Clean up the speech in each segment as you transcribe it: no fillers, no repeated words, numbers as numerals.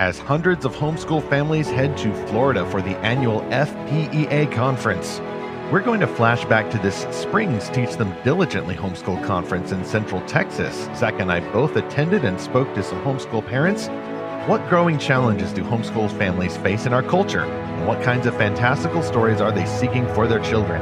as hundreds of homeschool families head to Florida for the annual FPEA conference. We're going to flash back to this spring's Teach Them Diligently homeschool conference in Central Texas. Zach and I both attended and spoke to some homeschool parents. What growing challenges do homeschool families face in our culture? And what kinds of fantastical stories are they seeking for their children?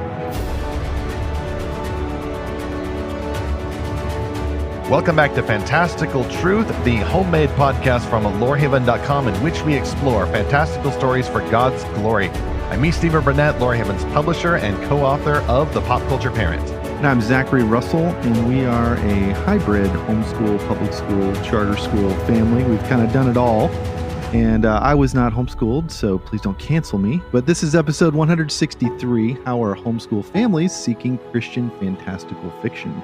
Welcome back to Fantastical Truth, the homemade podcast from Lorehaven.com, in which we explore fantastical stories for God's glory. I'm me, Stephen Burnett, Lorehaven's publisher and co-author of The Pop Culture Parent. And I'm Zackary Russell, and we are a hybrid homeschool, public school, charter school family. We've kind of done it all. And I was not homeschooled, so please don't cancel me. But this is episode 163, How Are Homeschool Families Seeking Christian Fantastical Fiction?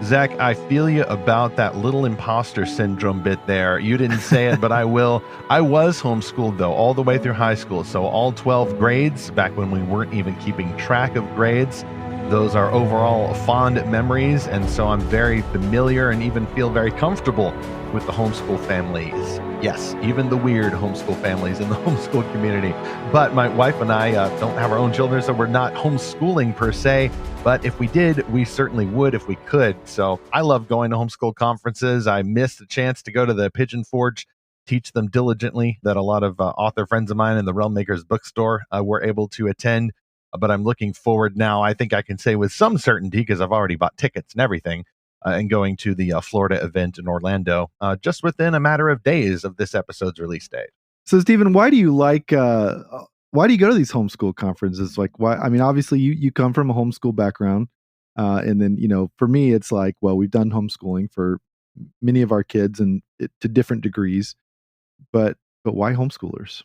Zach, I feel you about that little imposter syndrome bit there. You didn't say it, but I will. I was homeschooled, though, all the way through high school. So all 12 grades, back when we weren't even keeping track of grades. Those are overall fond memories. And so I'm very familiar and even feel very comfortable with the homeschool families. Yes, even the weird homeschool families in the homeschool community. But my wife and I don't have our own children, so we're not homeschooling per se. But if we did, we certainly would if we could. So I love going to homeschool conferences. I missed the chance to go to the Pigeon Forge, Teach Them Diligently, that a lot of author friends of mine in the Realm Makers bookstore were able to attend. But I'm looking forward now, I think I can say with some certainty, because I've already bought tickets and everything, and going to the Florida event in Orlando just within a matter of days of this episode's release date. So, Stephen, why do you why do you go to these homeschool conferences? Like, why? I mean, obviously, you come from a homeschool background, and then for me, it's like, well, we've done homeschooling for many of our kids and to different degrees, but why homeschoolers?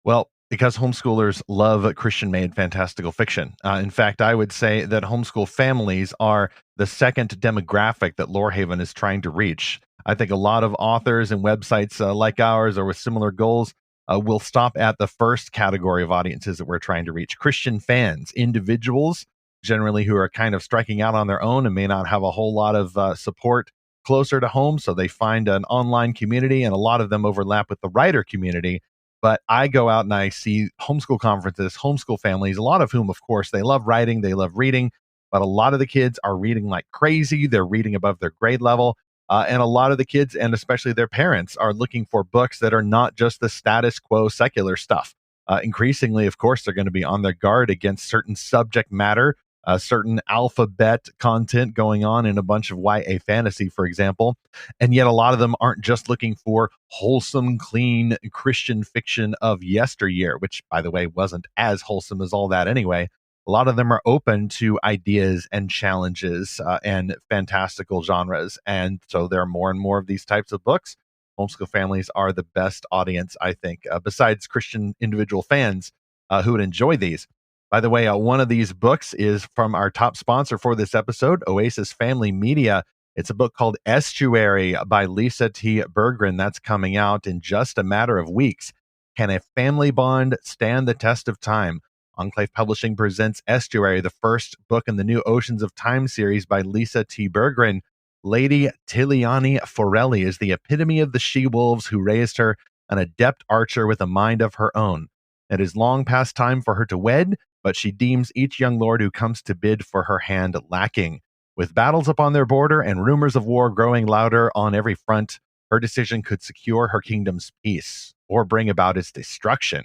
Well, because homeschoolers love Christian-made fantastical fiction. In fact, I would say that homeschool families are the second demographic that Lorehaven is trying to reach. I think a lot of authors and websites like ours or with similar goals will stop at the first category of audiences that we're trying to reach. Christian fans, individuals generally who are kind of striking out on their own and may not have a whole lot of support closer to home, so they find an online community, and a lot of them overlap with the writer community. But I go out and I see homeschool conferences, homeschool families, a lot of whom, of course, they love writing, they love reading, but a lot of the kids are reading like crazy. They're reading above their grade level. And a lot of the kids, and especially their parents, are looking for books that are not just the status quo secular stuff. Increasingly, of course, they're going to be on their guard against certain subject matter, certain alphabet content going on in a bunch of YA fantasy, for example. And yet a lot of them aren't just looking for wholesome, clean Christian fiction of yesteryear, which, by the way, wasn't as wholesome as all that anyway. A lot of them are open to ideas and challenges and fantastical genres. And so there are more and more of these types of books. Homeschool families are the best audience, I think, besides Christian individual fans who would enjoy these. By the way, one of these books is from our top sponsor for this episode, Oasis Family Media. It's a book called Estuary by Lisa T. Berggren. That's coming out in just a matter of weeks. Can a family bond stand the test of time? Enclave Publishing presents Estuary, the first book in the new Oceans of Time series by Lisa T. Berggren. Lady Tiliani Forelli is the epitome of the she-wolves who raised her, an adept archer with a mind of her own. It is long past time for her to wed, but she deems each young lord who comes to bid for her hand lacking. With battles upon their border and rumors of war growing louder on every front, her decision could secure her kingdom's peace or bring about its destruction.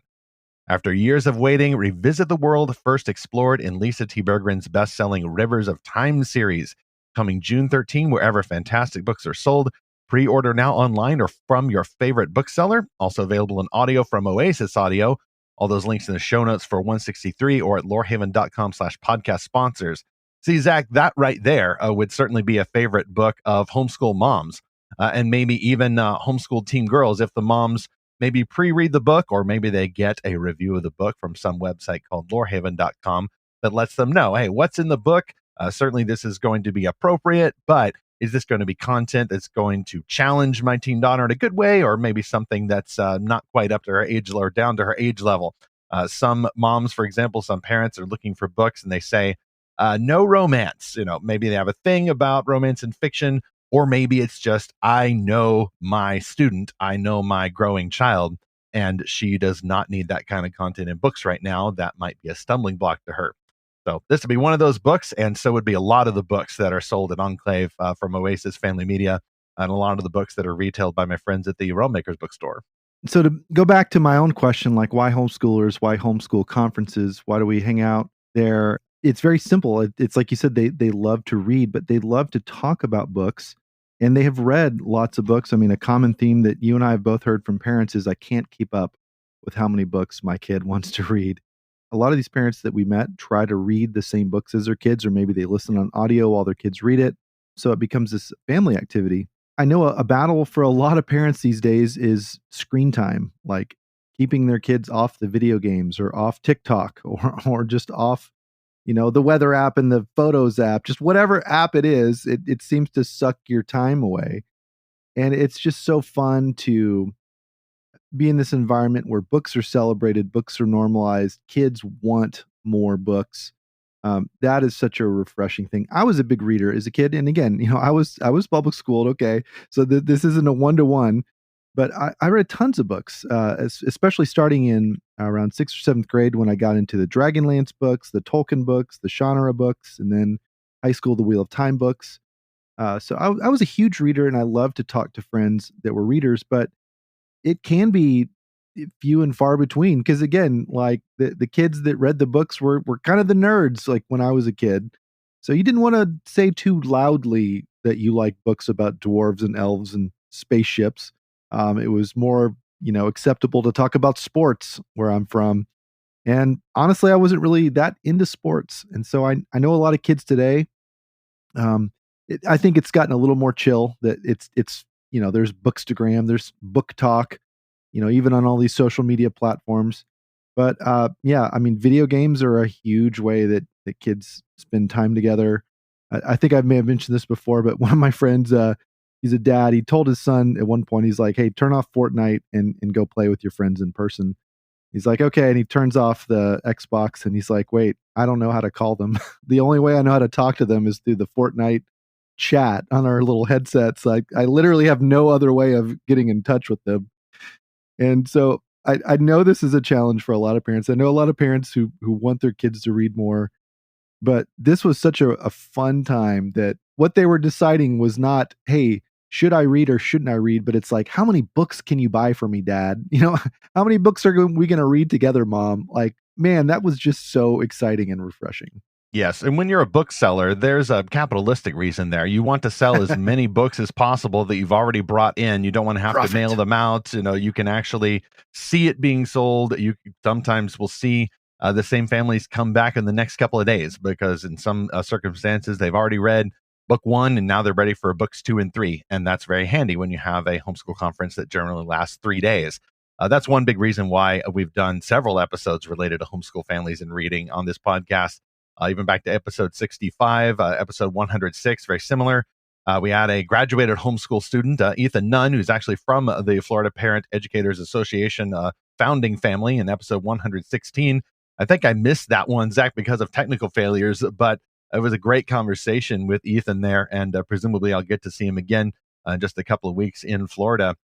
After years of waiting, revisit the world first explored in Lisa T. Berggren's best-selling Rivers of Time series, coming June 13 wherever fantastic books are sold. Pre-order now online or from your favorite bookseller. Also available in audio from Oasis Audio. All those links in the show notes for 163 or at lorehaven.com/podcast sponsors. See, Zach, that right there would certainly be a favorite book of homeschool moms and maybe even homeschool teen girls if the moms maybe pre-read the book, or maybe they get a review of the book from some website called lorehaven.com that lets them know, hey, what's in the book? Certainly this is going to be appropriate, but is this going to be content that's going to challenge my teen daughter in a good way, or maybe something that's not quite up to her age or down to her age level? Some moms, for example, some parents are looking for books and they say, no romance. Maybe they have a thing about romance and fiction, Or maybe it's just, I know my student, I know my growing child, and she does not need that kind of content in books right now. That might be a stumbling block to her. So this would be one of those books, and so would be a lot of the books that are sold at Enclave from Oasis Family Media, and a lot of the books that are retailed by my friends at the Romemakers bookstore. So to go back to my own question, like why homeschoolers, why homeschool conferences, why do we hang out there? It's very simple. It's like you said, they love to read, but they love to talk about books, and they have read lots of books. I mean, a common theme that you and I have both heard from parents is I can't keep up with how many books my kid wants to read. A lot of these parents that we met try to read the same books as their kids, or maybe they listen on audio while their kids read it. So it becomes this family activity. I know a battle for a lot of parents these days is screen time, like keeping their kids off the video games or off TikTok or just off, the weather app and the photos app, just whatever app it is, it seems to suck your time away. And it's just so fun to be in this environment where books are celebrated, books are normalized, kids want more books. That is such a refreshing thing. I was a big reader as a kid, and again, I was public schooled. Okay, so this isn't a 1-to-1, but I read tons of books, especially starting in around 6th or 7th grade when I got into the Dragonlance books, the Tolkien books, the Shannara books, and then high school, the Wheel of Time books. So I was a huge reader, and I loved to talk to friends that were readers, but it can be few and far between because again, like the kids that read the books were kind of the nerds like when I was a kid. So you didn't want to say too loudly that you like books about dwarves and elves and spaceships. It was more, acceptable to talk about sports where I'm from. And honestly, I wasn't really that into sports. And so I know a lot of kids today. I think it's gotten a little more chill that it's there's Bookstagram, there's Book Talk, even on all these social media platforms. But yeah, I mean, video games are a huge way that kids spend time together. I think I may have mentioned this before, but one of my friends, he's a dad. He told his son at one point, he's like, "Hey, turn off Fortnite and go play with your friends in person." He's like, "Okay," and he turns off the Xbox, and he's like, "Wait, I don't know how to call them. The only way I know how to talk to them is through the Fortnite chat on our little headsets. Like, I literally have no other way of getting in touch with them." And so I know this is a challenge for a lot of parents. I know a lot of parents who want their kids to read more, but this was such a fun time that what they were deciding was not, hey, should I read or shouldn't I read? But it's like, how many books can you buy for me, Dad? How many books are we going to read together, Mom? Like, man, that was just so exciting and refreshing. Yes, and when you're a bookseller, there's a capitalistic reason there. You want to sell as many books as possible that you've already brought in. You don't want to have to mail them out. You can actually see it being sold. You sometimes will see the same families come back in the next couple of days because in some circumstances they've already read book 1 and now they're ready for books 2 and 3. And that's very handy when you have a homeschool conference that generally lasts 3 days. That's one big reason why we've done several episodes related to homeschool families and reading on this podcast. Even back to episode 65, episode 106, very similar. We had a graduated homeschool student, Ethan Nunn, who's actually from the Florida Parent Educators Association founding family in episode 116. I think I missed that one, Zach, because of technical failures, but it was a great conversation with Ethan there, and presumably I'll get to see him again in just a couple of weeks in Florida.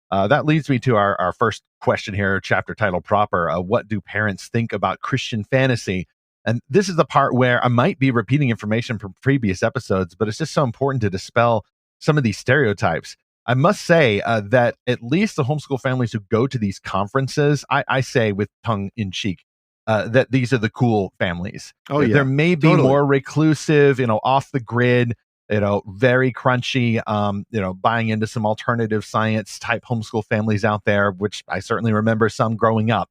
That leads me to our first question here, chapter title proper. What do parents think about Christian fantasy? And this is the part where I might be repeating information from previous episodes, but it's just so important to dispel some of these stereotypes. I must say that at least the homeschool families who go to these conferences, I say with tongue in cheek, that these are the cool families. Oh, yeah. There may be more reclusive, off the grid, very crunchy, buying into some alternative science type homeschool families out there, which I certainly remember some growing up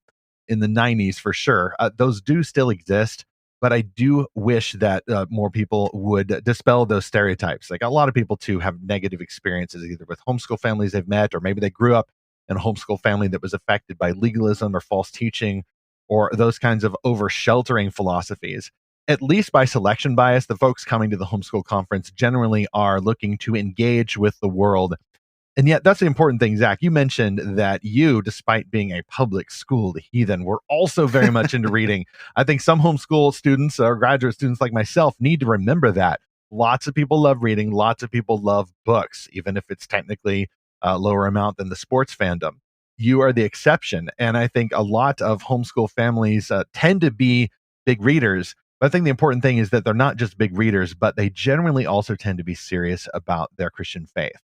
in the 90s for sure. Those do still exist, but I do wish that more people would dispel those stereotypes. Like a lot of people too have negative experiences either with homeschool families they've met, or maybe they grew up in a homeschool family that was affected by legalism or false teaching or those kinds of over sheltering philosophies. At least by selection bias, the folks coming to the homeschool conference generally are looking to engage with the world. And yet, that's the important thing, Zach. You mentioned that you, despite being a public school heathen, were also very much into reading. I think some homeschool students or graduate students like myself need to remember that. Lots of people love reading. Lots of people love books, even if it's technically a lower amount than the sports fandom. You are the exception. And I think a lot of homeschool families tend to be big readers. But I think the important thing is that they're not just big readers, but they generally also tend to be serious about their Christian faith.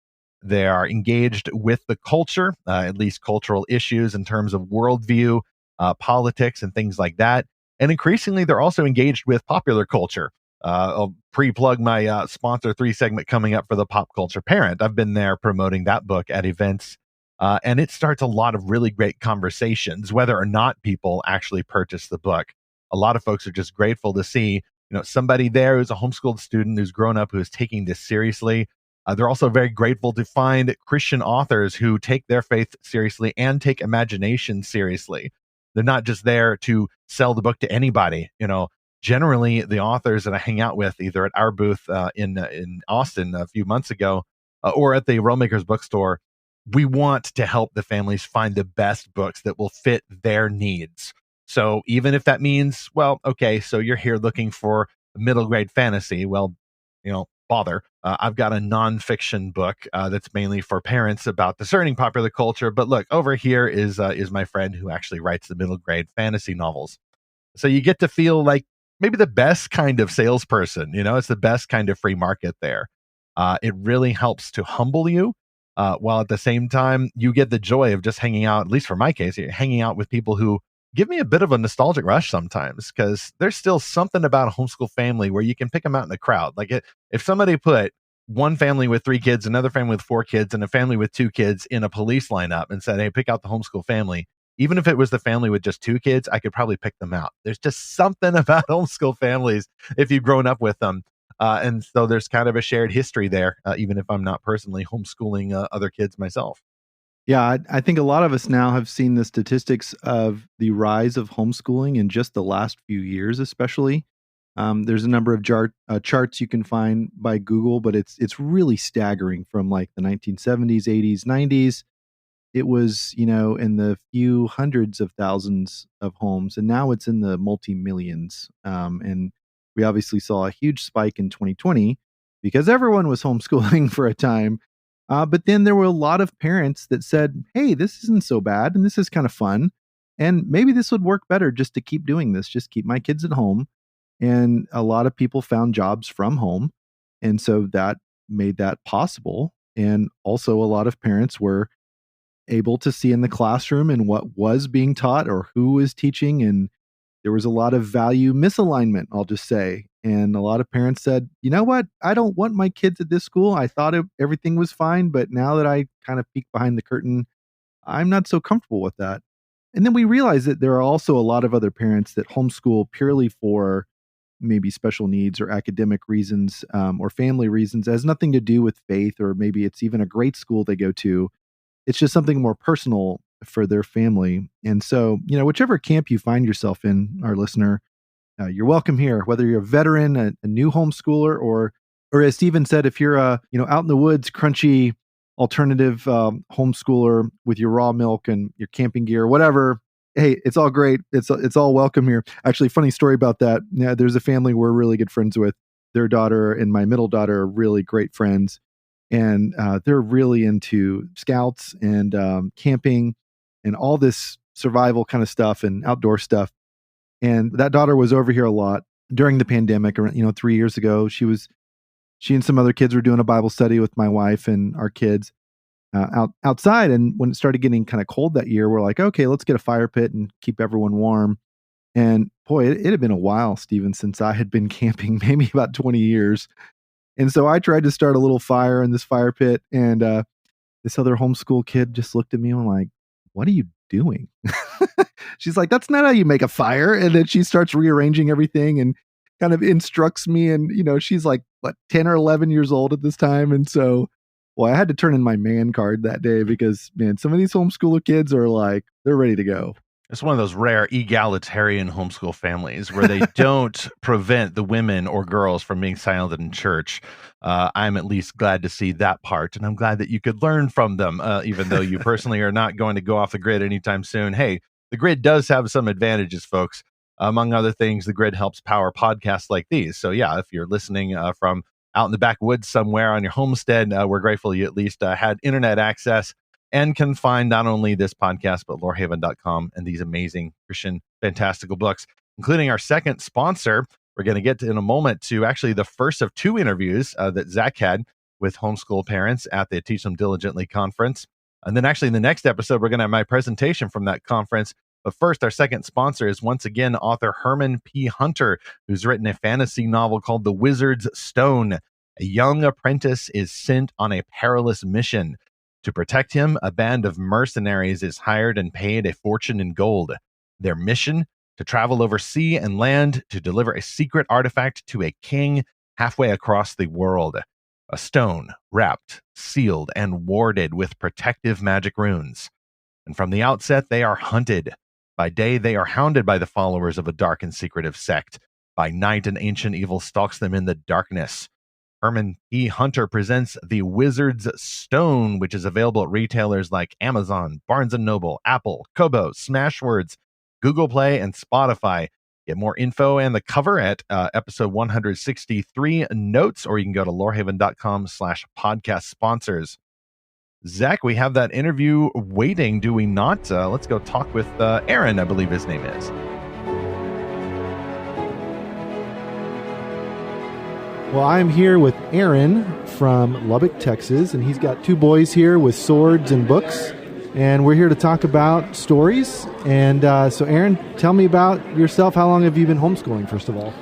They are engaged with the culture, at least cultural issues in terms of worldview, politics, and things like that. And increasingly, they're also engaged with popular culture. I'll pre-plug my sponsor 3 segment coming up for the Pop Culture Parent. I've been there promoting that book at events, and it starts a lot of really great conversations, whether or not people actually purchase the book. A lot of folks are just grateful to see, somebody there who's a homeschooled student who's grown up, who is taking this seriously. They're also very grateful to find Christian authors who take their faith seriously and take imagination seriously. They're not just there to sell the book to anybody. Generally, the authors that I hang out with, either at our booth in Austin a few months ago, or at the Rollmakers bookstore, we want to help the families find the best books that will fit their needs. So even if that means, well, okay, so you're here looking for middle grade fantasy, well, bother. I've got a nonfiction book that's mainly for parents about discerning popular culture. But look, over here is my friend who actually writes the middle grade fantasy novels. So you get to feel like maybe the best kind of salesperson. It's the best kind of free market there. It really helps to humble you, while at the same time you get the joy of just hanging out. At least for my case, hanging out with people who give me a bit of a nostalgic rush sometimes, because there's still something about a homeschool family where you can pick them out in the crowd. Like if somebody put one family with 3 kids, another family with 4 kids, and a family with 2 kids in a police lineup and said, hey, pick out the homeschool family. Even if it was the family with just 2 kids, I could probably pick them out. There's just something about homeschool families if you've grown up with them. And so there's kind of a shared history there, even if I'm not personally homeschooling other kids myself. Yeah, I think a lot of us now have seen the statistics of the rise of homeschooling in just the last few years, especially. There's a number of charts you can find by Google, but it's really staggering from like the 1970s, 80s, 90s. It was, in the few hundreds of thousands of homes, and now it's in the multi-millions. And we obviously saw a huge spike in 2020 because everyone was homeschooling for a time. But then there were a lot of parents that said, hey, this isn't so bad, and this is kind of fun. And maybe this would work better just to keep doing this, just keep my kids at home. And a lot of people found jobs from home. And so that made that possible. And also, a lot of parents were able to see in the classroom and what was being taught or who was teaching. And there was a lot of value misalignment, I'll just say. And a lot of parents said, you know what? I don't want my kids at this school. I thought everything was fine, but now that I kind of peek behind the curtain, I'm not so comfortable with that. And then we realized that there are also a lot of other parents that homeschool purely for maybe special needs or academic reasons, or family reasons. It has nothing to do with faith, or maybe it's even a great school they go to. It's just something more personal for their family. And so, whichever camp you find yourself in, our listener, you're welcome here. Whether you're a veteran, a new homeschooler, or as Stephen said, if you're a out in the woods, crunchy alternative homeschooler with your raw milk and your camping gear, whatever. Hey, it's all great. It's all welcome here. Actually, funny story about that. Yeah, there's a family we're really good friends with. Their daughter and my middle daughter are really great friends. And they're really into scouts and camping and all this survival kind of stuff and outdoor stuff. And that daughter was over here a lot during the pandemic. 3 years ago, she and some other kids were doing a Bible study with my wife and our kids outside. And when it started getting kind of cold that year, we're like, okay, let's get a fire pit and keep everyone warm. And boy, it had been a while, Stephen, since I had been camping, maybe about 20 years. And so I tried to start a little fire in this fire pit, and this other homeschool kid just looked at me and like, what are you doing? She's like, that's not how you make a fire. And then she starts rearranging everything and kind of instructs me. And, she's like, 10 or 11 years old at this time. And so, well, I had to turn in my man card that day because, man, some of these homeschooler kids are like, they're ready to go. It's one of those rare egalitarian homeschool families where they don't prevent the women or girls from being silent in church. I'm at least glad to see that part, and I'm glad that you could learn from them, even though you personally are not going to go off the grid anytime soon. Hey, the grid does have some advantages, folks. Among other things, the grid helps power podcasts like these. So yeah, if you're listening from out in the backwoods somewhere on your homestead, we're grateful you at least had internet access and can find not only this podcast, but lorehaven.com and these amazing Christian fantastical books, including our second sponsor. We're going to get to in a moment to actually the first of two interviews that Zach had with homeschool parents at the Teach Them Diligently conference. And then actually in the next episode, we're going to have my presentation from that conference. But first, our second sponsor is once again author Herman P. Hunter, who's written a fantasy novel called The Wizard's Stone. A young apprentice is sent on a perilous mission. To protect him, a band of mercenaries is hired and paid a fortune in gold. Their mission? To travel over sea and land to deliver a secret artifact to a king halfway across the world. A stone wrapped, sealed, and warded with protective magic runes. And from the outset, they are hunted. By day, they are hounded by the followers of a dark and secretive sect. By night, an ancient evil stalks them in the darkness. Herman P. Hunter presents The Wizard's Stone, which is available at retailers like Amazon, Barnes & Noble, Apple, Kobo, Smashwords, Google Play, and Spotify. Get more info and the cover at episode 163 notes, or you can go to lorehaven.com/podcast sponsors. Zach, we have that interview waiting, do we not? Let's go talk with Aaron, I believe his name is. Well, I'm here with Aaron from Lubbock, Texas, and he's got two boys here with swords and books, and we're here to talk about stories. And so, Aaron, tell me about yourself. How long have you been homeschooling, first of all?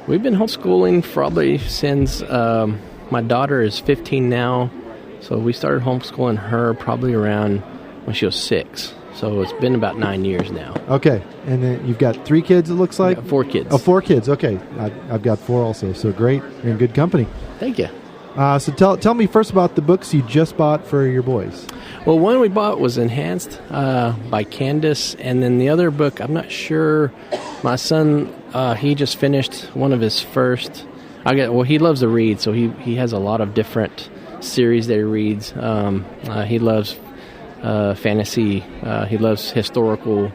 We've been homeschooling probably since my daughter is 15 now, so we started homeschooling her probably around when she was 6. So it's been about 9 years now. Okay, and then you've got 3 kids, it looks like? 4 kids. Oh, 4 kids, okay. I've got 4 also, so great. You're in good company. Thank you. So tell me first about the books you just bought for your boys. Well, one we bought was Enhanced by Candace, and then the other book, I'm not sure. My son, he just finished one of his first. He loves to read, so he has a lot of different series that he reads. He loves fantasy. He loves historical.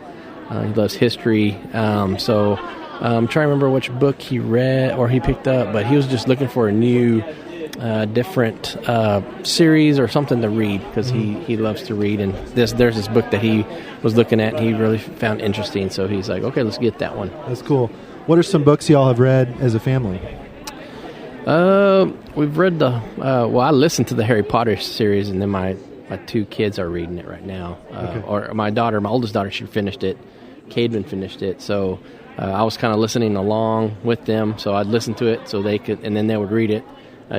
He loves history. So I'm trying to remember which book he read or he picked up, but he was just looking for a new, different series or something to read because he loves to read. And there's this book that he was looking at and he really found interesting. So he's like, okay, let's get that one. That's cool. What are some books y'all have read as a family? We've read I listened to the Harry Potter series, and then my 2 kids are reading it right now. Okay. Or my oldest daughter, she finished it. Caden finished it. So I was kind of listening along with them. So I'd listen to it so they could, and then they would read it,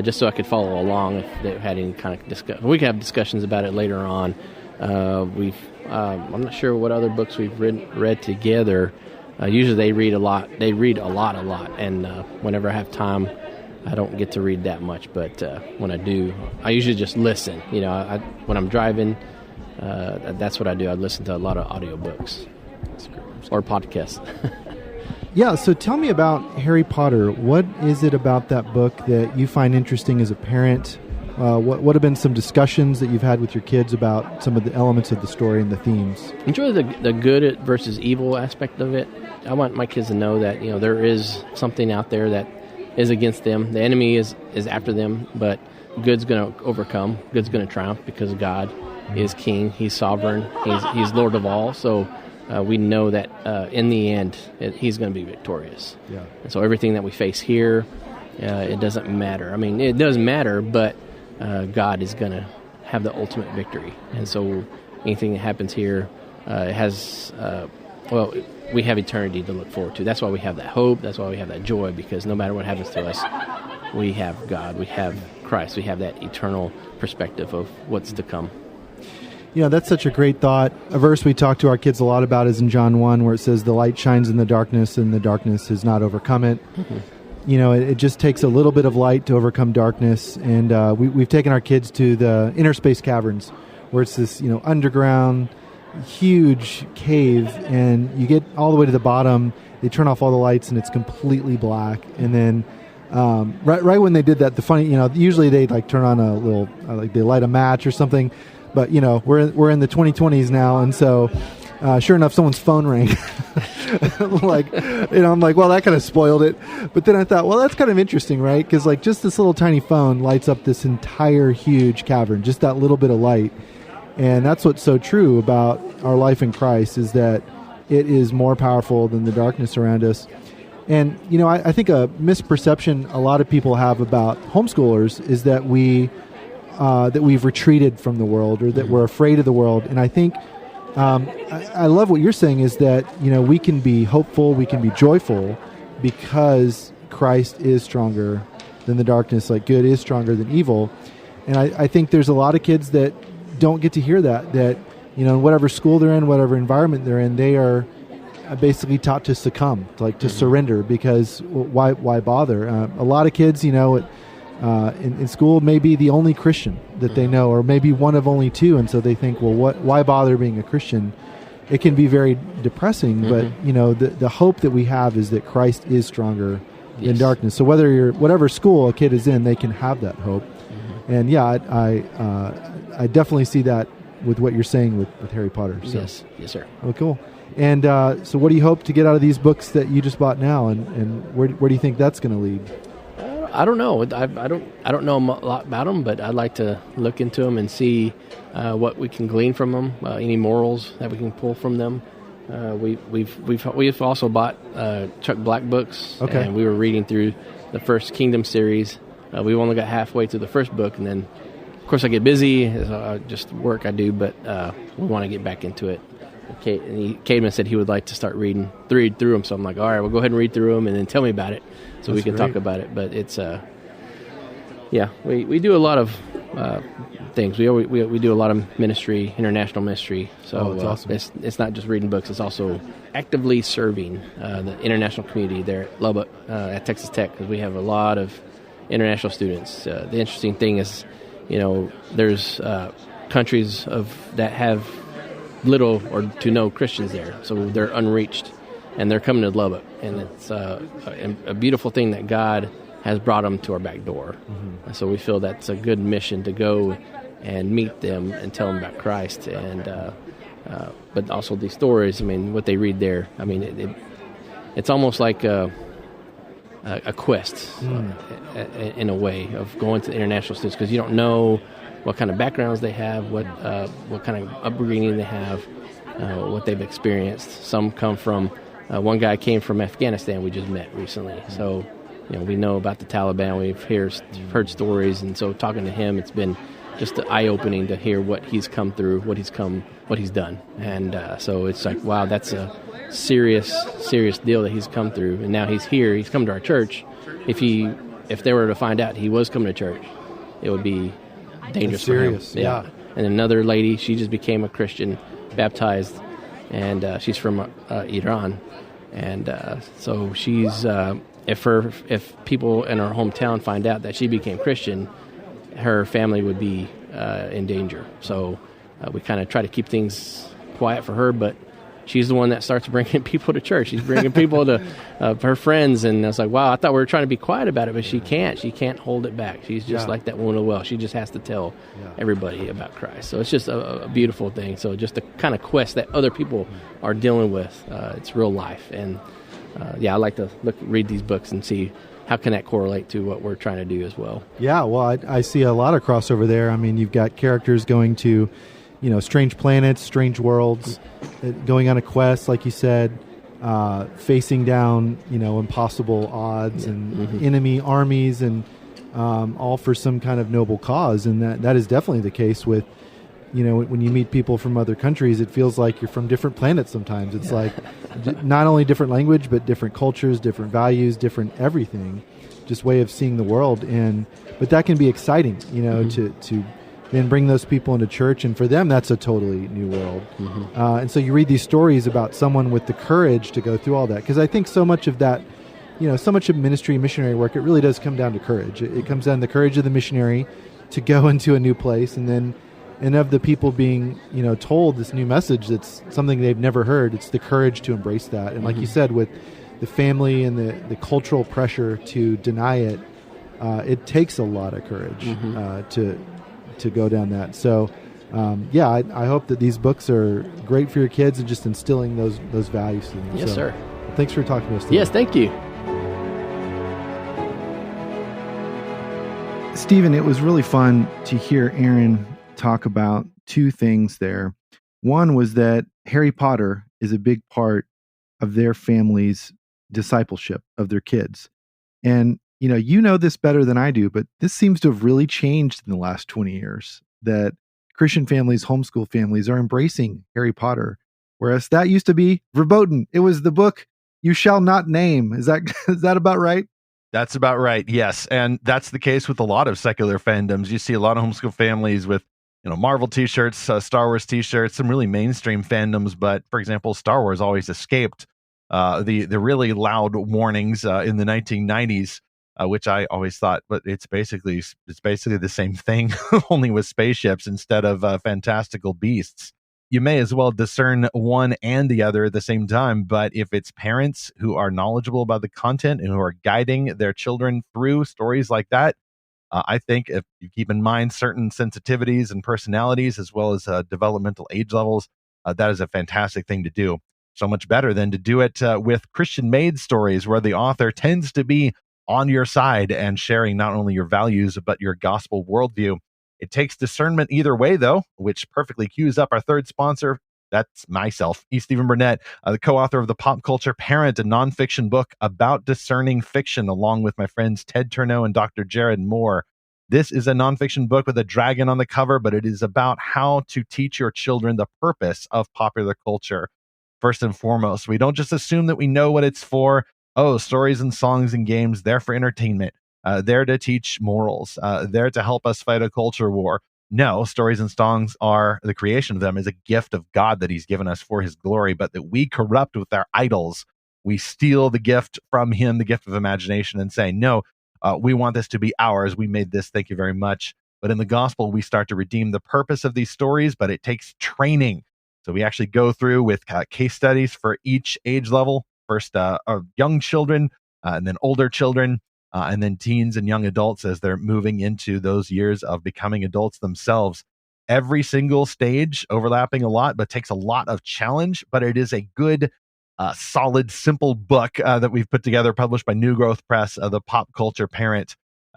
just so I could follow along if they had any kind of discussion. We could have discussions about it later on. I'm not sure what other books we've read together. Usually they read a lot. They read a lot. And whenever I have time, I don't get to read that much, but when I do, I usually just listen. When I'm driving, that's what I do. I listen to a lot of audiobooks or podcasts. Yeah, so tell me about Harry Potter. What is it about that book that you find interesting as a parent? What have been some discussions that you've had with your kids about some of the elements of the story and the themes? Enjoy the good versus evil aspect of it. I want my kids to know that there is something out there that is against them. The enemy is after them, but good's going to overcome. Good's going to triumph because God is king. He's sovereign. He's Lord of all. So we know that in the end, he's going to be victorious. Yeah. And so everything that we face here, it doesn't matter. I mean, it does matter, but God is going to have the ultimate victory. And so anything that happens here, it has... we have eternity to look forward to. That's why we have that hope. That's why we have that joy, because no matter what happens to us, we have God, we have Christ, we have that eternal perspective of what's to come. Yeah, that's such a great thought. A verse we talk to our kids a lot about is in John 1, where it says, the light shines in the darkness, and the darkness has not overcome it. Mm-hmm. It just takes a little bit of light to overcome darkness. And we've taken our kids to the Inner Space Caverns, where it's this, underground, huge cave, and you get all the way to the bottom. They turn off all the lights, and it's completely black. And then right when they did that, the funny, usually they turn on a little, they light a match or something. But we're in the 2020s now, and so sure enough, someone's phone rang. Like, I'm like, well, that kind of spoiled it. But then I thought, well, that's kind of interesting, right? Because like just this little tiny phone lights up this entire huge cavern, just that little bit of light. And that's what's so true about our life in Christ, is that it is more powerful than the darkness around us. And, I think a misperception a lot of people have about homeschoolers is that we've retreated from the world, or that we're afraid of the world. And I think I love what you're saying, is that, we can be hopeful, we can be joyful because Christ is stronger than the darkness, like good is stronger than evil. And I think there's a lot of kids that don't get to hear that, whatever school they're in, whatever environment they're in, they are basically taught to succumb, to surrender, because why bother? A lot of kids, in school may be the only Christian that they know, or maybe one of only two, and so they think, well, why bother being a Christian? It can be very depressing, but the hope that we have is that Christ is stronger than darkness. So whatever school a kid is in, they can have that hope. And yeah, I definitely see that with what you're saying with Harry Potter. So. Yes, sir. Oh, cool. And so what do you hope to get out of these books that you just bought now, and where do you think that's going to lead? I don't know. I don't know a lot about them, but I'd like to look into them and see what we can glean from them, any morals that we can pull from them. We've also bought Chuck Black books, and we were reading through the first Kingdom series. We only got halfway through the first book, and then, of course, I get busy. Just work I do, but we want to get back into it. Cademan said he would like to start read through them, so I'm like, all right, we'll go ahead and read through them, and then tell me about it, so we can talk about it. But it's, we do a lot of things. We do a lot of ministry, international ministry. So that's awesome. It's not just reading books; it's also actively serving the international community there at Lubbock at Texas Tech, because we have a lot of international students. The interesting thing is, there's countries that have little or to no Christians there, so they're unreached, and they're coming to Lubbock, and it's a beautiful thing that God has brought them to our back door. And so we feel that's a good mission to go and meet them and tell them about Christ, and but also these stories. I mean, what they read there. I mean, it's almost like a quest in a way of going to international students, because you don't know what kind of backgrounds they have, what kind of upbringing they have, what they've experienced. Some come from, one guy came from Afghanistan we just met recently. So, we know about the Taliban. We've heard stories, and so talking to him, it's been just eye-opening to hear what he's come through, what he's done. And so it's like, wow, that's a serious deal that he's come through. And now he's here. He's come to our church. If they were to find out he was coming to church, it would be dangerous for him. Yeah. And another lady, she just became a Christian, baptized, and she's from Iran. And so she's if people in our hometown find out that she became Christian, her family would be in danger. So we kind of try to keep things quiet for her, but she's the one that starts bringing people to church. She's bringing people to her friends, and I was like, wow, I thought we were trying to be quiet about it, but she can't. She can't hold it back. She's just like that woman of well. She just has to tell everybody about Christ. So it's just a beautiful thing. So just the kind of quest that other people are dealing with, it's real life. And I like to read these books and see how can that correlate to what we're trying to do as well. Yeah, well, I see a lot of crossover there. I mean, you've got characters going to strange planets, strange worlds, going on a quest, like you said, facing down, impossible odds and enemy armies, and all for some kind of noble cause. And that is definitely the case with, when you meet people from other countries, it feels like you're from different planets sometimes. It's like not only different language, but different cultures, different values, different everything, just way of seeing the world. But that can be exciting, to then bring those people into church, and for them that's a totally new world. And so you read these stories about someone with the courage to go through all that, because I think so much of that, so much of ministry, missionary work, it really does come down to courage. It comes down to the courage of the missionary to go into a new place, and of the people being told this new message that's something they've never heard. It's the courage to embrace that. And like you said, with the family and the cultural pressure to deny it, it takes a lot of courage to go down that. So I hope that these books are great for your kids and just instilling those values in them. Yes, sir. Thanks for talking to us today. Yes, thank you. Stephen, it was really fun to hear Aaron talk about two things there. One was that Harry Potter is a big part of their family's discipleship of their kids. And, you know this better than I do, but this seems to have really changed in the last 20 years, that Christian families, homeschool families are embracing Harry Potter, whereas that used to be verboten. It was the book you shall not name. Is that about right? That's about right. Yes. And that's the case with a lot of secular fandoms. You see a lot of homeschool families with, Marvel t-shirts, Star Wars t-shirts, some really mainstream fandoms. But for example, Star Wars always escaped the really loud warnings in the 1990s, which I always thought, but it's basically the same thing, only with spaceships instead of fantastical beasts. You may as well discern one and the other at the same time. But if it's parents who are knowledgeable about the content and who are guiding their children through stories like that, I think if you keep in mind certain sensitivities and personalities, as well as developmental age levels, that is a fantastic thing to do. So much better than to do it with Christian-made stories where the author tends to be on your side and sharing not only your values, but your gospel worldview. It takes discernment either way, though, which perfectly cues up our third sponsor. That's myself, E. Stephen Burnett, the co-author of the Pop Culture Parent, a nonfiction book about discerning fiction, along with my friends Ted Turneau and Dr. Jared Moore. This is a nonfiction book with a dragon on the cover, but it is about how to teach your children the purpose of popular culture. First and foremost, we don't just assume that we know what it's for. Oh, stories and songs and games, they're for entertainment. There to teach morals, there to help us fight a culture war. No, stories and songs are, the creation of them is a gift of God that he's given us for his glory, but that we corrupt with our idols. We steal the gift from him, the gift of imagination, and say, no, we want this to be ours. We made this. Thank you very much. But in the gospel, we start to redeem the purpose of these stories, but it takes training. So we actually go through with case studies for each age level. First, young children, and then older children, and then teens and young adults as they're moving into those years of becoming adults themselves. Every single stage overlapping a lot, but takes a lot of challenge. But it is a good, solid, simple book that we've put together, published by New Growth Press, the Pop Culture Parent.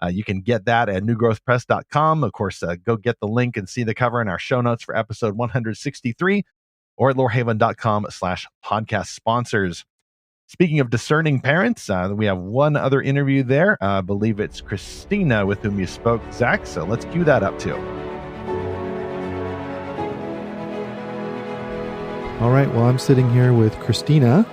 You can get that at newgrowthpress.com. Of course, go get the link and see the cover in our show notes for episode 163, or at lorehaven.com/podcast sponsors. Speaking of discerning parents, we have one other interview there. I believe it's Christina with whom you spoke, Zach. So let's cue that up too. All right. Well, I'm sitting here with Christina,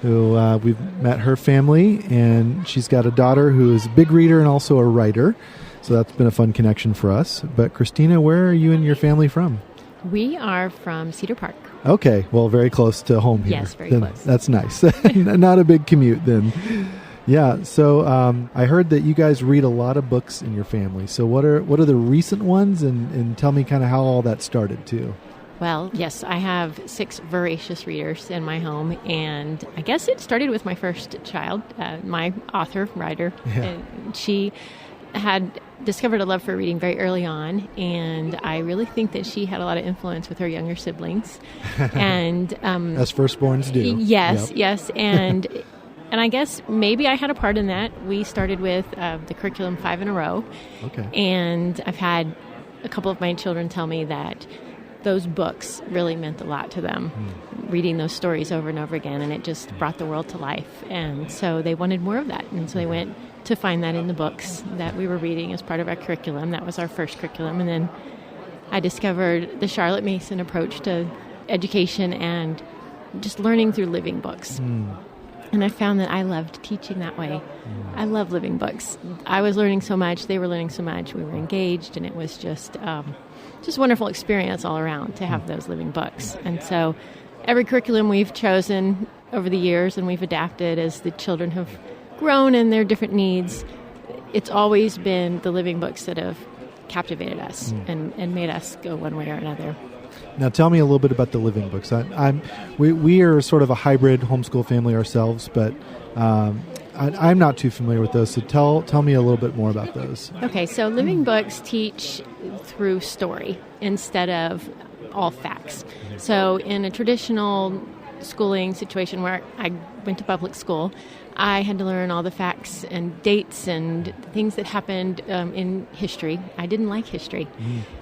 who we've met her family, and she's got a daughter who is a big reader and also a writer. So that's been a fun connection for us. But Christina, where are you and your family from? We are from Cedar Park. Okay, well, very close to home here. Yes, very then close. That's nice. Not a big commute then. Yeah, so I heard that you guys read a lot of books in your family. So what are the recent ones, and tell me kind of how all that started too. Well, yes, I have 6 voracious readers in my home, and I guess it started with my first child, my writer. Yeah. She had discovered a love for reading very early on, and I really think that she had a lot of influence with her younger siblings. And as firstborns do. Yes, Yep. Yes, and I guess maybe I had a part in that. We started with the curriculum 5 in a row. Okay. And I've had a couple of my children tell me that those books really meant a lot to them, reading those stories over and over again, and it just brought the world to life. And so they wanted more of that, and so they went to find that in the books that we were reading as part of our curriculum. That was our first curriculum. And then I discovered the Charlotte Mason approach to education and just learning through living books. And I found that I loved teaching that way. I love living books. I was learning so much. They were learning so much. We were engaged, and it was just a wonderful experience all around to have those living books. And so every curriculum we've chosen over the years and we've adapted as the children have grown in their different needs, it's always been the living books that have captivated us and made us go one way or another. Now, tell me a little bit about the living books. We are sort of a hybrid homeschool family ourselves, but I'm not too familiar with those, so tell me a little bit more about those. Okay, so living books teach through story instead of all facts. So in a traditional schooling situation where I went to public school, I had to learn all the facts and dates and things that happened in history. I didn't like history.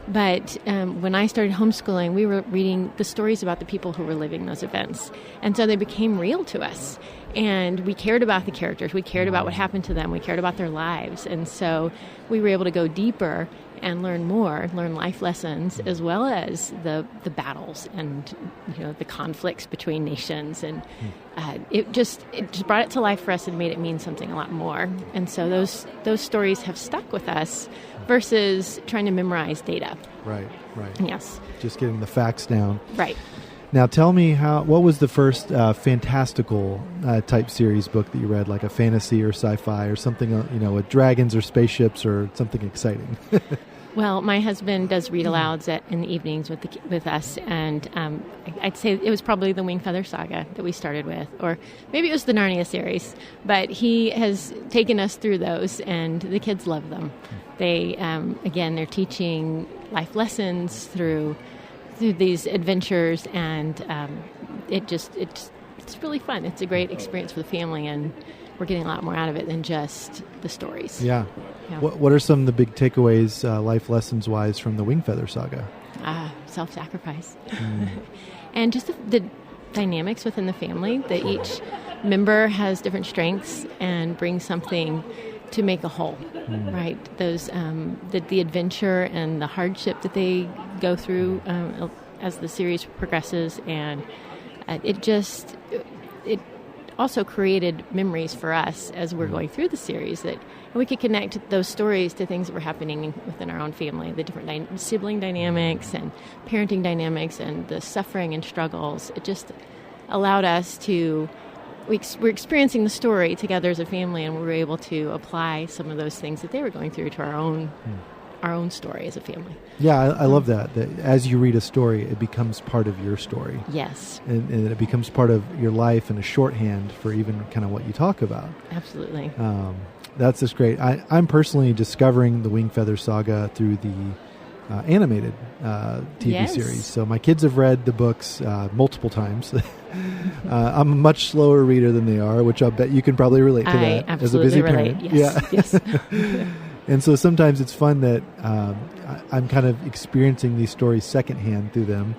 But when I started homeschooling, we were reading the stories about the people who were living those events. And so they became real to us. And we cared about the characters. We cared about what happened to them. We cared about their lives. And so we were able to go deeper and learn more, learn life lessons, as well as the battles and the conflicts between nations. And it just brought it to life for us and made it mean something a lot more. And so those stories have stuck with us versus trying to memorize data. Right. Yes. Just getting the facts down. Right. Now tell me what was the first fantastical type series book that you read, like a fantasy or sci-fi or something, with dragons or spaceships or something exciting? Well, my husband does read alouds in the evenings with us, and I'd say it was probably the Wing Feather Saga that we started with, or maybe it was the Narnia series, but he has taken us through those, and the kids love them. They, again, they're teaching life lessons through these adventures, and it's really fun. It's a great experience for the family, and we're getting a lot more out of it than just the stories. Yeah. What are some of the big takeaways, life lessons wise, from the Wing Feather Saga? Self-sacrifice, and just the dynamics within the family. That each member has different strengths and brings something to make a whole, right? Those the adventure and the hardship that they go through as the series progresses, and it also created memories for us as we're going through the series that we could connect those stories to things that were happening within our own family, the different sibling dynamics and parenting dynamics and the suffering and struggles. It just allowed us to. We're experiencing the story together as a family, and we were able to apply some of those things that they were going through to our own story as a family. Yeah, I love that as you read a story, it becomes part of your story. Yes. And it becomes part of your life and a shorthand for even kind of what you talk about. Absolutely. That's just great. I'm personally discovering the Wing Feather Saga through the animated TV series. So my kids have read the books multiple times. I'm a much slower reader than they are, which I'll bet you can probably relate to that as a busy parent. Yes. And so sometimes it's fun that I'm kind of experiencing these stories secondhand through them.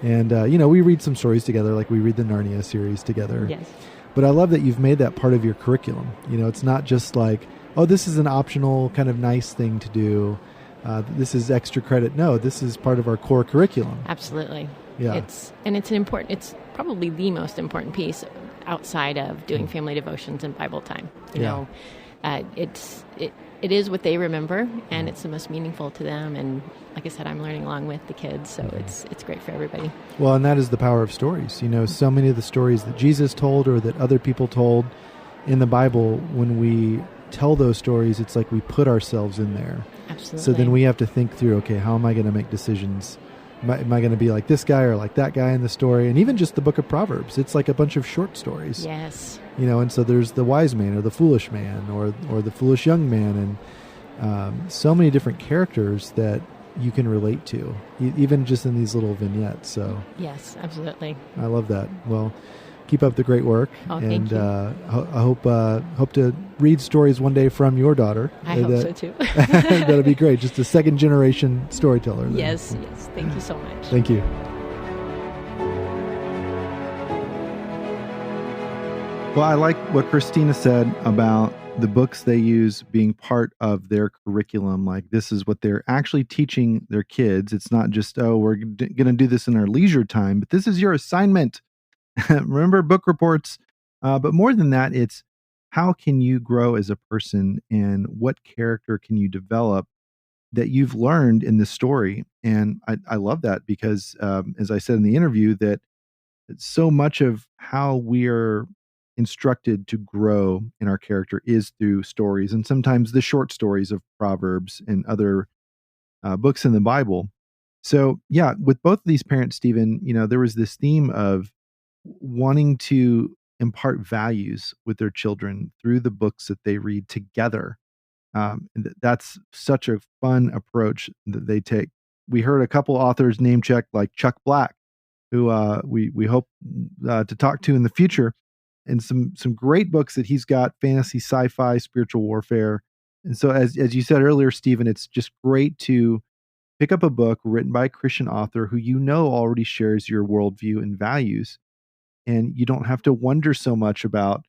And, we read some stories together, like we read the Narnia series together. Yes. But I love that you've made that part of your curriculum. It's not just like, oh, this is an optional kind of nice thing to do. This is extra credit. No, this is part of our core curriculum. Absolutely. Yeah. It's probably the most important piece outside of doing family devotions and Bible time. It is what they remember, and it's the most meaningful to them. And like I said, I'm learning along with the kids, so it's great for everybody. Well, and that is the power of stories. So many of the stories that Jesus told or that other people told in the Bible, when we tell those stories, it's like we put ourselves in there. Absolutely. So then we have to think through, okay, how am I going to make decisions? Am I going to be like this guy or like that guy in the story? And even just the book of Proverbs, it's like a bunch of short stories. Yes. And so there's the wise man or the foolish man or the foolish young man, and so many different characters that you can relate to, even just in these little vignettes. So yes, absolutely. I love that. Well, keep up the great work. Oh, thank you. I hope to read stories one day from your daughter. I hope so too. That'll be great. Just a second generation storyteller. Yes. Thank you so much. Thank you. Well, I like what Christina said about the books they use being part of their curriculum. Like, this is what they're actually teaching their kids. It's not just, oh, we're going to do this in our leisure time, but this is your assignment. Remember book reports. But more than that, it's how can you grow as a person and what character can you develop that you've learned in this story. And I love that because, as I said in the interview, that so much of how we are instructed to grow in our character is through stories, and sometimes the short stories of Proverbs and other books in the Bible. So yeah, with both of these parents, Stephen, there was this theme of wanting to impart values with their children through the books that they read together. That's such a fun approach that they take. We heard a couple authors name checked, like Chuck Black, who we hope to talk to in the future, and some great books that he's got: fantasy, sci-fi, spiritual warfare. And so, as you said earlier, Stephen, it's just great to pick up a book written by a Christian author who already shares your worldview and values, and you don't have to wonder so much about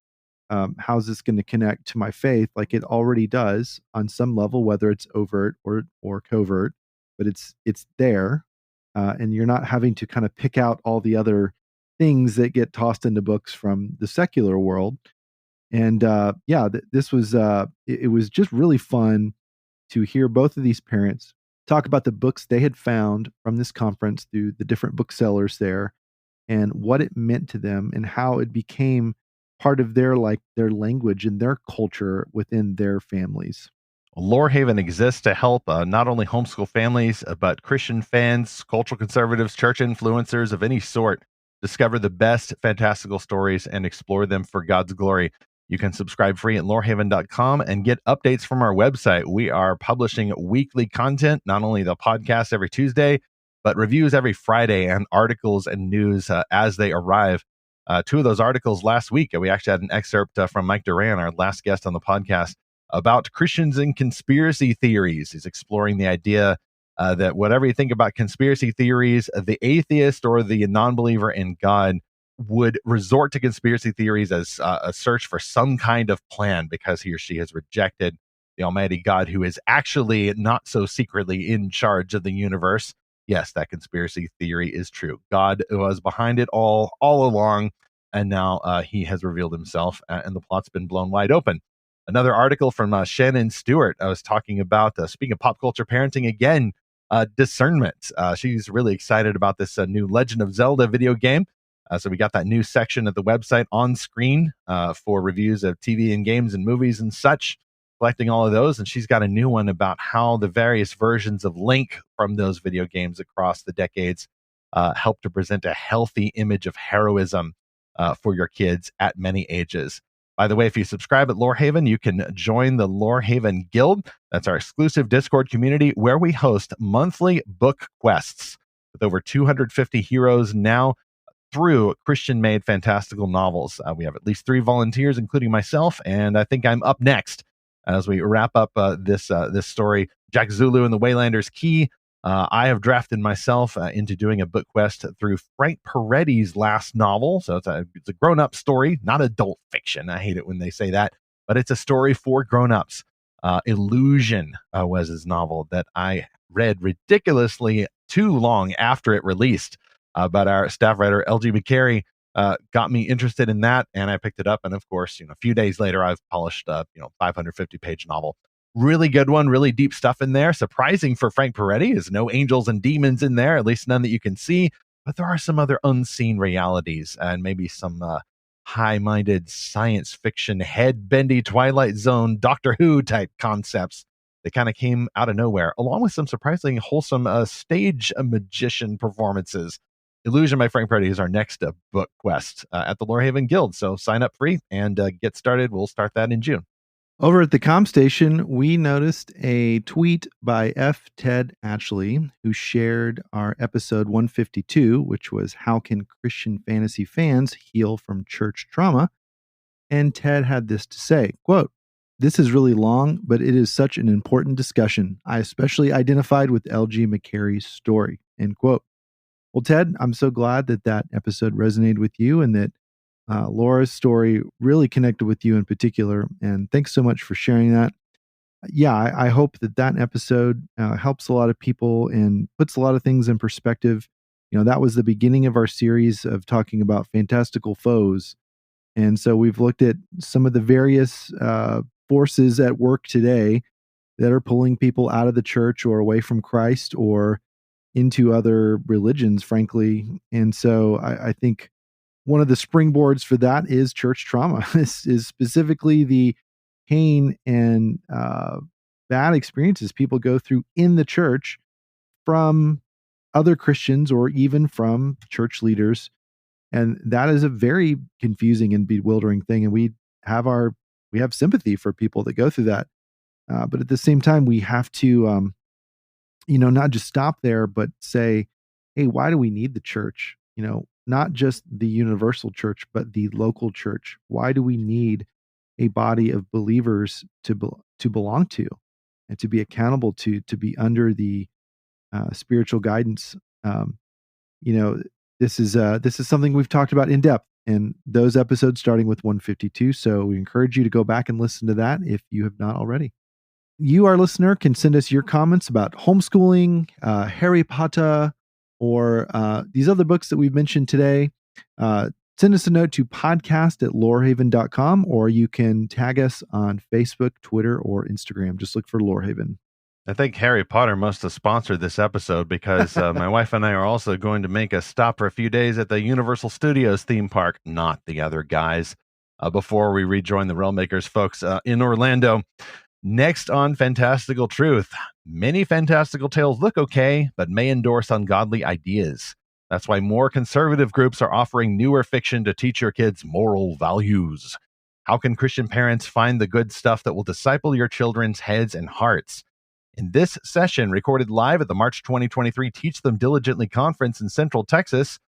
how's this going to connect to my faith, like it already does on some level, whether it's overt or covert, but it's there, and you're not having to kind of pick out all the other things that get tossed into books from the secular world. And this was it was just really fun to hear both of these parents talk about the books they had found from this conference through the different booksellers there, and what it meant to them, and how it became part of their language and their culture within their families. Lorehaven exists to help not only homeschool families, but Christian fans, cultural conservatives, church influencers of any sort discover the best fantastical stories and explore them for God's glory. You can subscribe free at lorehaven.com and get updates from our website. We are publishing weekly content, not only the podcast every Tuesday, but reviews every Friday and articles and news as they arrive. Two of those articles last week, we actually had an excerpt from Mike Duran, our last guest on the podcast, about Christians and conspiracy theories. He's exploring the idea that whatever you think about conspiracy theories, the atheist or the non-believer in God would resort to conspiracy theories as a search for some kind of plan because he or she has rejected the Almighty God, who is actually not so secretly in charge of the universe. Yes, that conspiracy theory is true. God was behind it all along, and now he has revealed himself, and the plot's been blown wide open. Another article from Shannon Stewart. I was talking about, speaking of pop culture parenting again, discernment. She's really excited about this new Legend of Zelda video game. So we got that new section at the website on screen for reviews of TV and games and movies and such, collecting all of those. And she's got a new one about how the various versions of Link from those video games across the decades help to present a healthy image of heroism for your kids at many ages. By the way, if you subscribe at Lorehaven, you can join the Lorehaven Guild. That's our exclusive Discord community where we host monthly book quests with over 250 heroes now through Christian-made fantastical novels. We have at least 3 volunteers, including myself, and I think I'm up next as we wrap up this story. Jack Zulu and the Waylander's Key. I have drafted myself into doing a book quest through Frank Peretti's last novel. So it's a grown-up story, not adult fiction. I hate it when they say that, but it's a story for grown-ups. Illusion was his novel that I read ridiculously too long after it released. But our staff writer, L.G. McCary, got me interested in that, and I picked it up. And of course, a few days later, I've polished a 550-page novel. Really good one, really deep stuff in there. Surprising for Frank Peretti, is no angels and demons in there, at least none that you can see. But there are some other unseen realities and maybe some high-minded science fiction, head-bendy Twilight Zone, Doctor Who type concepts that kind of came out of nowhere, along with some surprisingly wholesome stage magician performances. Illusion by Frank Peretti is our next book quest at the Lorehaven Guild. So sign up free and get started. We'll start that in June. Over at the Com Station, we noticed a tweet by F. Ted Ashley, who shared our episode 152, which was How Can Christian Fantasy Fans Heal from Church Trauma? And Ted had this to say, quote, "This is really long, but it is such an important discussion. I especially identified with L.G. McCary's story," end quote. Well, Ted, I'm so glad that episode resonated with you and that Laura's story really connected with you in particular. And thanks so much for sharing that. Yeah, I hope that episode helps a lot of people and puts a lot of things in perspective. That was the beginning of our series of talking about fantastical foes. And so we've looked at some of the various forces at work today that are pulling people out of the church or away from Christ or into other religions, frankly. And so I think one of the springboards for that is church trauma. This is specifically the pain and bad experiences people go through in the church from other Christians or even from church leaders. And that is a very confusing and bewildering thing. And we have sympathy for people that go through that. But at the same time, we have to, not just stop there, but say, hey, why do we need the church? Not just the universal church, but the local church. Why do we need a body of believers to belong to and to be accountable to be under the spiritual guidance? This is something we've talked about in depth in those episodes, starting with 152. So we encourage you to go back and listen to that if you have not already. You, our listener, can send us your comments about homeschooling, Harry Potter, or these other books that we've mentioned today. Send us a note to podcast@lorehaven.com, or you can tag us on Facebook, Twitter, or Instagram. Just look for Lorehaven. I think Harry Potter must have sponsored this episode, because my wife and I are also going to make a stop for a few days at the Universal Studios theme park, not the other guys, before we rejoin the Realmakers folks in Orlando. Next on Fantastical Truth, many fantastical tales look okay, but may endorse ungodly ideas. That's why more conservative groups are offering newer fiction to teach your kids moral values. How can Christian parents find the good stuff that will disciple your children's heads and hearts? In this session, recorded live at the March 2023 Teach Them Diligently conference in Central Texas,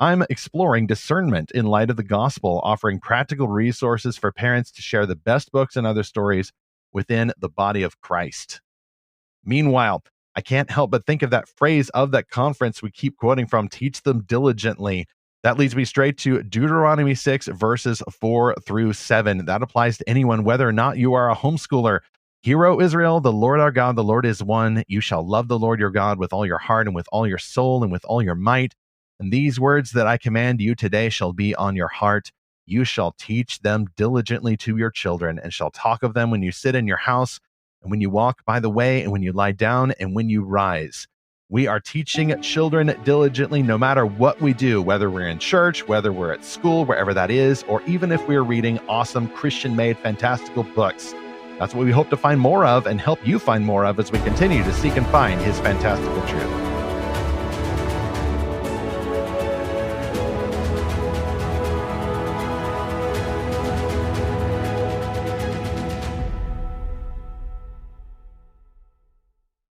I'm exploring discernment in light of the gospel, offering practical resources for parents to share the best books and other stories within the body of Christ. Meanwhile, I can't help but think of that phrase of that conference we keep quoting from, teach them diligently. That leads me straight to Deuteronomy 6, verses 4 through 7. That applies to anyone, whether or not you are a homeschooler. Hear, O Israel, the Lord our God, the Lord is one. You shall love the Lord your God with all your heart and with all your soul and with all your might. And these words that I command you today shall be on your heart. You shall teach them diligently to your children, and shall talk of them when you sit in your house, and when you walk by the way, and when you lie down, and when you rise. We are teaching children diligently no matter what we do, whether we're in church, whether we're at school, wherever that is, or even if we're reading awesome Christian-made fantastical books. That's what we hope to find more of and help you find more of as we continue to seek and find His fantastical truth.